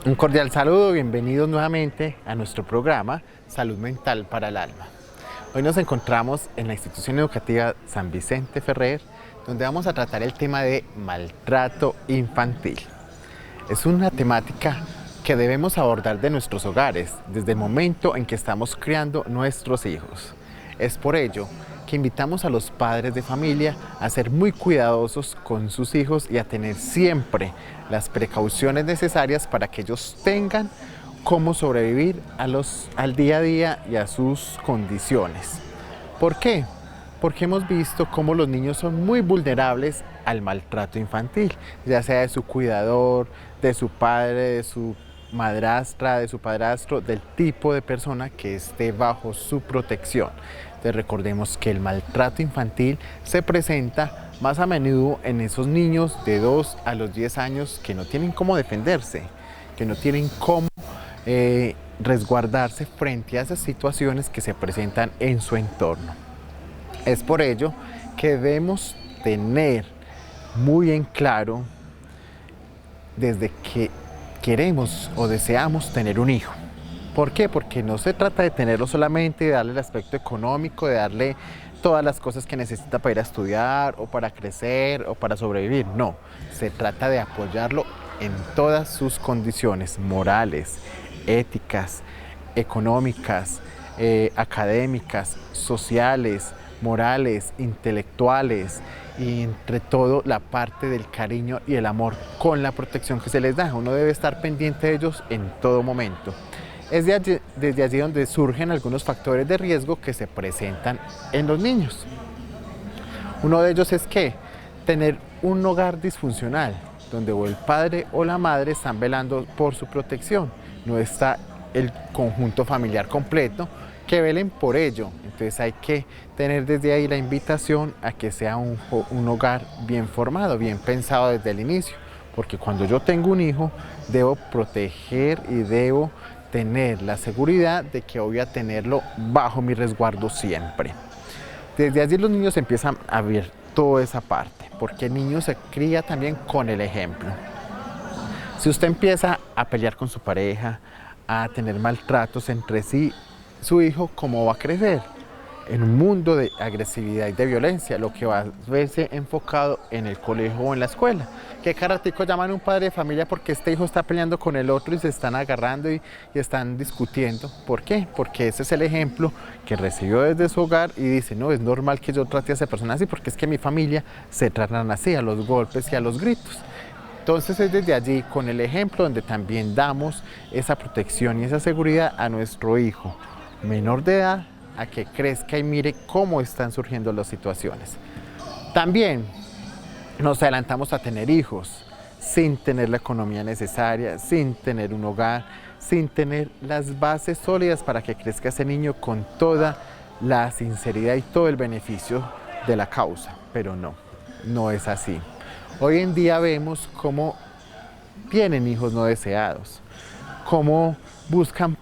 Un cordial saludo, bienvenidos nuevamente a nuestro programa Salud Mental para el Alma. Hoy nos encontramos en la institución educativa San Vicente Ferrer, donde vamos a tratar el tema de maltrato infantil. Es una temática que debemos abordar de nuestros hogares desde el momento en que estamos criando nuestros hijos. Es por ello que invitamos a los padres de familia a ser muy cuidadosos con sus hijos y a tener siempre las precauciones necesarias para que ellos tengan cómo sobrevivir al día a día y a sus condiciones. ¿Por qué? Porque hemos visto cómo los niños son muy vulnerables al maltrato infantil, ya sea de su cuidador, de su padre, de su madrastra, de su padrastro, del tipo de persona que esté bajo su protección. Entonces recordemos que el maltrato infantil se presenta más a menudo en esos niños de 2 a los 10 años que no tienen cómo defenderse, que no tienen cómo resguardarse frente a esas situaciones que se presentan en su entorno. Es por ello que debemos tener muy en claro desde que queremos o deseamos tener un hijo. ¿Por qué? Porque no se trata de tenerlo solamente, de darle el aspecto económico, de darle todas las cosas que necesita para ir a estudiar o para crecer o para sobrevivir. No, se trata de apoyarlo en todas sus condiciones morales, éticas, económicas, académicas, sociales, morales, intelectuales y entre todo la parte del cariño y el amor con la protección que se les da. Uno debe estar pendiente de ellos en todo momento. Es desde allí donde surgen algunos factores de riesgo que se presentan en los niños. Uno de ellos es que tener un hogar disfuncional, donde o el padre o la madre están velando por su protección, no está el conjunto familiar completo que velen por ello. Entonces hay que tener desde ahí la invitación a que sea un hogar bien formado, bien pensado desde el inicio, porque cuando yo tengo un hijo debo proteger y debo tener la seguridad de que voy a tenerlo bajo mi resguardo siempre. Desde allí los niños empiezan a ver toda esa parte, porque el niño se cría también con el ejemplo. Si usted empieza a pelear con su pareja, a tener maltratos entre sí, su hijo, ¿cómo va a crecer? En un mundo de agresividad y de violencia, lo que va a verse enfocado en el colegio o en la escuela. ¿Qué caratico llaman a un padre de familia porque este hijo está peleando con el otro y se están agarrando y están discutiendo? ¿Por qué? Porque ese es el ejemplo que recibió desde su hogar y dice, no, es normal que yo trate a esa persona así porque es que mi familia se tratan así, a los golpes y a los gritos. Entonces es desde allí, con el ejemplo, donde también damos esa protección y esa seguridad a nuestro hijo menor de edad, a que crezca y mire cómo están surgiendo las situaciones. También nos adelantamos a tener hijos sin tener la economía necesaria, sin tener un hogar, sin tener las bases sólidas para que crezca ese niño con toda la sinceridad y todo el beneficio de la causa. Pero no es así. Hoy en día vemos cómo tienen hijos no deseados, cómo buscan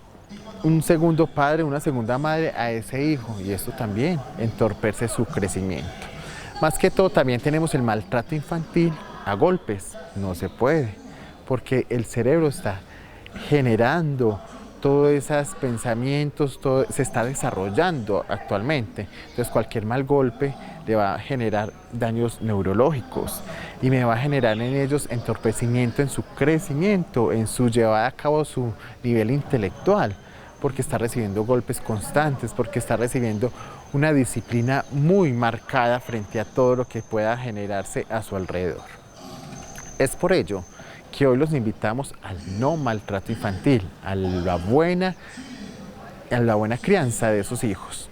un segundo padre, una segunda madre a ese hijo, y esto también entorpece su crecimiento. Más que todo también tenemos el maltrato infantil a golpes. No se puede, porque el cerebro está generando todos esos pensamientos, se está desarrollando actualmente. Entonces cualquier mal golpe le va a generar daños neurológicos y me va a generar en ellos entorpecimiento en su crecimiento, en su llevada a cabo su nivel intelectual, porque está recibiendo golpes constantes, porque está recibiendo una disciplina muy marcada frente a todo lo que pueda generarse a su alrededor. Es por ello que hoy los invitamos al no maltrato infantil, a la buena crianza de esos hijos.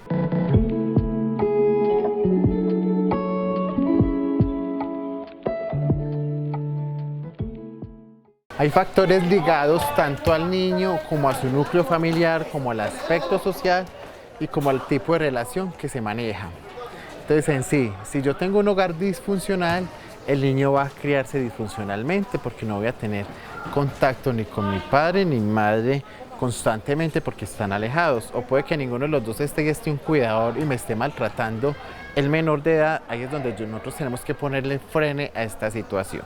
Hay factores ligados tanto al niño como a su núcleo familiar, como al aspecto social y como al tipo de relación que se maneja. Entonces en sí, si yo tengo un hogar disfuncional, el niño va a criarse disfuncionalmente porque no voy a tener contacto ni con mi padre ni mi madre constantemente porque están alejados. O puede que ninguno de los dos esté un cuidador y me esté maltratando el menor de edad. Ahí es donde nosotros tenemos que ponerle freno a esta situación.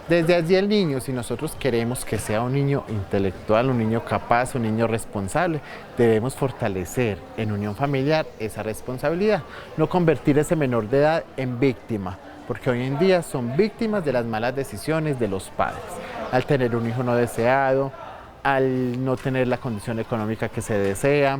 Desde allí el niño, si nosotros queremos que sea un niño intelectual, un niño capaz, un niño responsable, debemos fortalecer en unión familiar esa responsabilidad, no convertir ese menor de edad en víctima, porque hoy en día son víctimas de las malas decisiones de los padres, al tener un hijo no deseado, al no tener la condición económica que se desea,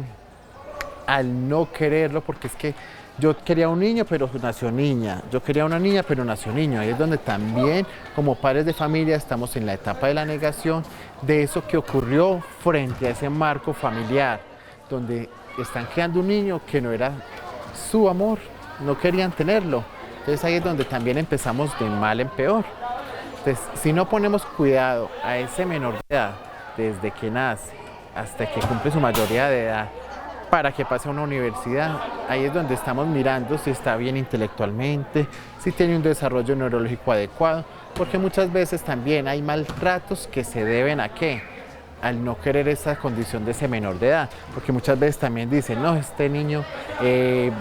al no quererlo, porque es que yo quería un niño, pero nació niña. Yo quería una niña, pero nació niño. Ahí es donde también, como padres de familia, estamos en la etapa de la negación de eso que ocurrió frente a ese marco familiar, donde están creando un niño que no era su amor, no querían tenerlo. Entonces ahí es donde también empezamos de mal en peor. Entonces, si no ponemos cuidado a ese menor de edad, desde que nace hasta que cumple su mayoría de edad, para que pase a una universidad, ahí es donde estamos mirando si está bien intelectualmente, si tiene un desarrollo neurológico adecuado, porque muchas veces también hay maltratos que se deben a ¿qué? Al no querer esa condición de ese menor de edad, porque muchas veces también dicen, no, este niño le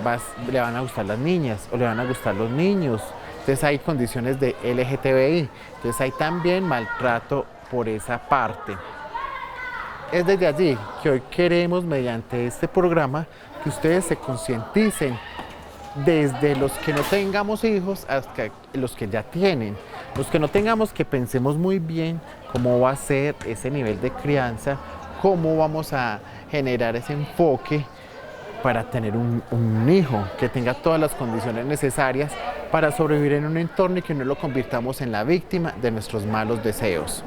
van a gustar las niñas o le van a gustar los niños, entonces hay condiciones de LGTBI, entonces hay también maltrato por esa parte. Es desde allí que hoy queremos, mediante este programa, que ustedes se concienticen desde los que no tengamos hijos hasta los que ya tienen. Los que no tengamos, que pensemos muy bien cómo va a ser ese nivel de crianza, cómo vamos a generar ese enfoque para tener un hijo que tenga todas las condiciones necesarias para sobrevivir en un entorno y que no lo convirtamos en la víctima de nuestros malos deseos.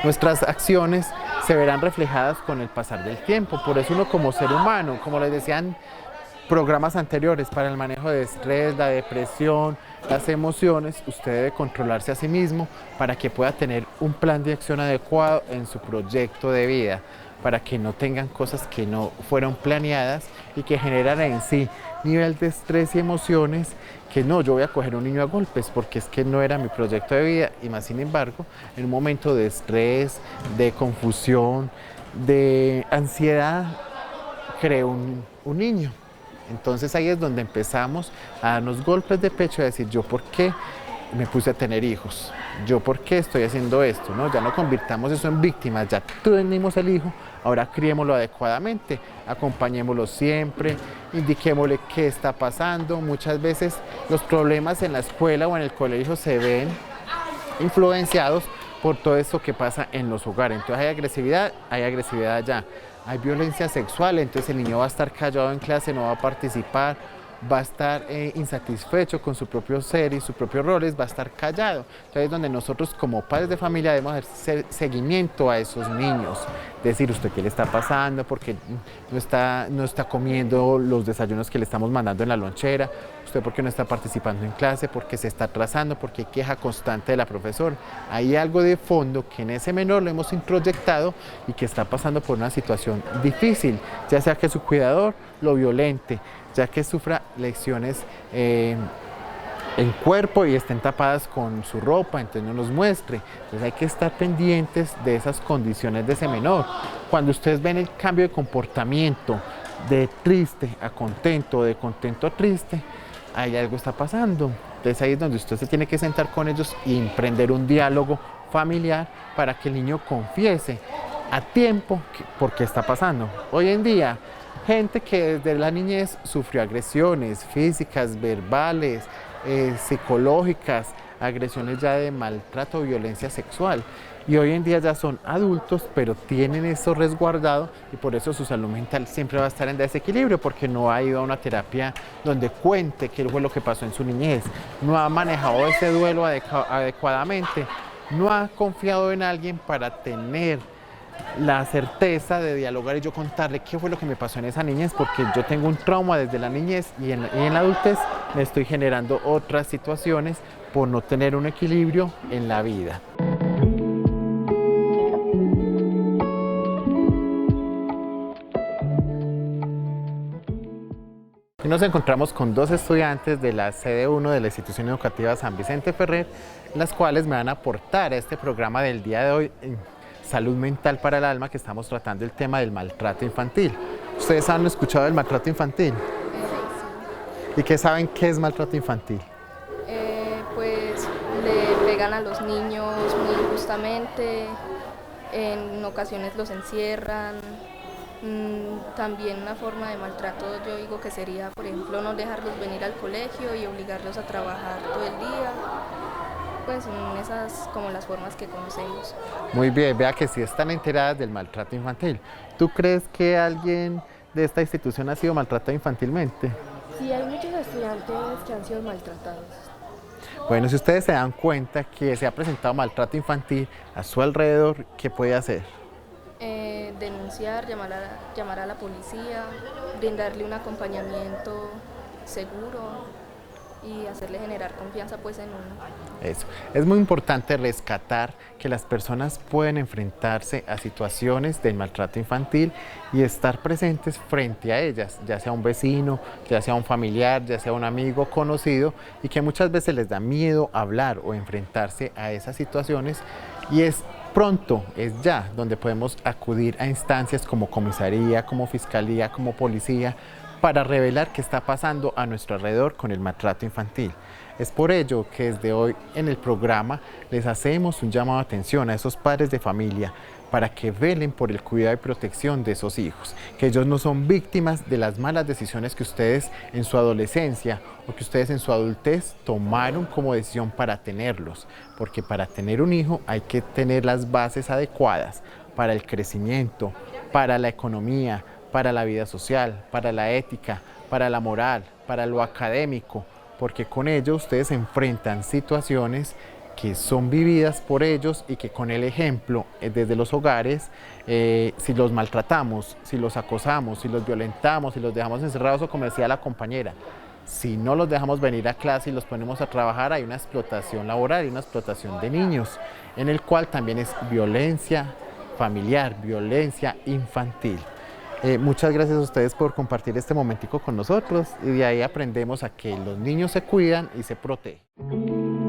Nuestras acciones se verán reflejadas con el pasar del tiempo, por eso uno como ser humano, como les decían programas anteriores, para el manejo de estrés, la depresión, las emociones, usted debe controlarse a sí mismo para que pueda tener un plan de acción adecuado en su proyecto de vida, para que no tengan cosas que no fueron planeadas y que generan en sí nivel de estrés y emociones que no, yo voy a coger un niño a golpes porque es que no era mi proyecto de vida y más sin embargo, en un momento de estrés, de confusión, de ansiedad, creo un niño. Entonces ahí es donde empezamos a darnos golpes de pecho y a decir, ¿yo por qué me puse a tener hijos? ¿Yo por qué estoy haciendo esto? ¿No? Ya no convirtamos eso en víctimas, ya tenemos el hijo, ahora criémoslo adecuadamente, acompañémoslo siempre, indiquémosle qué está pasando. Muchas veces los problemas en la escuela o en el colegio se ven influenciados por todo esto que pasa en los hogares. Entonces hay agresividad allá. Hay violencia sexual, entonces el niño va a estar callado en clase, no va a participar, va a estar insatisfecho con su propio ser y sus propios roles, va a estar callado. Entonces es donde nosotros como padres de familia debemos hacer seguimiento a esos niños, decir usted qué le está pasando, porque no está comiendo los desayunos que le estamos mandando en la lonchera, usted por qué no está participando en clase, porque se está atrasando, porque hay queja constante de la profesora. Hay algo de fondo que en ese menor lo hemos introyectado y que está pasando por una situación difícil, ya sea que su cuidador lo violente, ya que sufra lesiones en cuerpo y estén tapadas con su ropa, entonces no nos muestre. Entonces hay que estar pendientes de esas condiciones de ese menor. Cuando ustedes ven el cambio de comportamiento de triste a contento, de contento a triste, ahí algo está pasando. Entonces ahí es donde usted se tiene que sentar con ellos y emprender un diálogo familiar para que el niño confiese a tiempo por qué está pasando. Hoy en día, gente que desde la niñez sufrió agresiones físicas, verbales, psicológicas, agresiones ya de maltrato o violencia sexual. Y hoy en día ya son adultos, pero tienen eso resguardado y por eso su salud mental siempre va a estar en desequilibrio porque no ha ido a una terapia donde cuente qué fue lo que pasó en su niñez, no ha manejado ese duelo adecuadamente, no ha confiado en alguien para tener la certeza de dialogar y yo contarle qué fue lo que me pasó en esa niñez, porque yo tengo un trauma desde la niñez y en la adultez me estoy generando otras situaciones por no tener un equilibrio en la vida. Y nos encontramos con dos estudiantes de la sede 1 de la institución educativa San Vicente Ferrer, las cuales me van a aportar a este programa del día de hoy en Salud Mental para el Alma, que estamos tratando el tema del maltrato infantil. ¿Ustedes han escuchado del maltrato infantil? Sí. ¿Y qué saben qué es maltrato infantil? Pues le castigan a los niños muy injustamente, en ocasiones los encierran. También una forma de maltrato yo digo que sería, por ejemplo, no dejarlos venir al colegio y obligarlos a trabajar todo el día. Pues son esas como las formas que conocemos. Muy bien, vea que sí están enteradas del maltrato infantil. ¿Tú crees que alguien de esta institución ha sido maltratado infantilmente? Sí, hay muchos estudiantes que han sido maltratados. Bueno, si ustedes se dan cuenta que se ha presentado maltrato infantil a su alrededor, ¿qué puede hacer? Denunciar, llamar a la policía, brindarle un acompañamiento seguro y hacerle generar confianza pues en uno. Eso. Es muy importante rescatar que las personas pueden enfrentarse a situaciones del maltrato infantil y estar presentes frente a ellas, ya sea un vecino, ya sea un familiar, ya sea un amigo conocido, y que muchas veces les da miedo hablar o enfrentarse a esas situaciones, y es pronto, es ya, donde podemos acudir a instancias como comisaría, como fiscalía, como policía, para revelar qué está pasando a nuestro alrededor con el maltrato infantil. Es por ello que desde hoy en el programa les hacemos un llamado de atención a esos padres de familia para que velen por el cuidado y protección de esos hijos, que ellos no son víctimas de las malas decisiones que ustedes en su adolescencia o que ustedes en su adultez tomaron como decisión para tenerlos, porque para tener un hijo hay que tener las bases adecuadas para el crecimiento, para la economía, para la vida social, para la ética, para la moral, para lo académico, porque con ello ustedes enfrentan situaciones que son vividas por ellos y que con el ejemplo desde los hogares, si los maltratamos, si los acosamos, si los violentamos, si los dejamos encerrados, o como decía la compañera, si no los dejamos venir a clase y los ponemos a trabajar, hay una explotación laboral y una explotación de niños, en el cual también es violencia familiar, violencia infantil. Muchas gracias a ustedes por compartir este momentico con nosotros, y de ahí aprendemos a que los niños se cuidan y se protegen.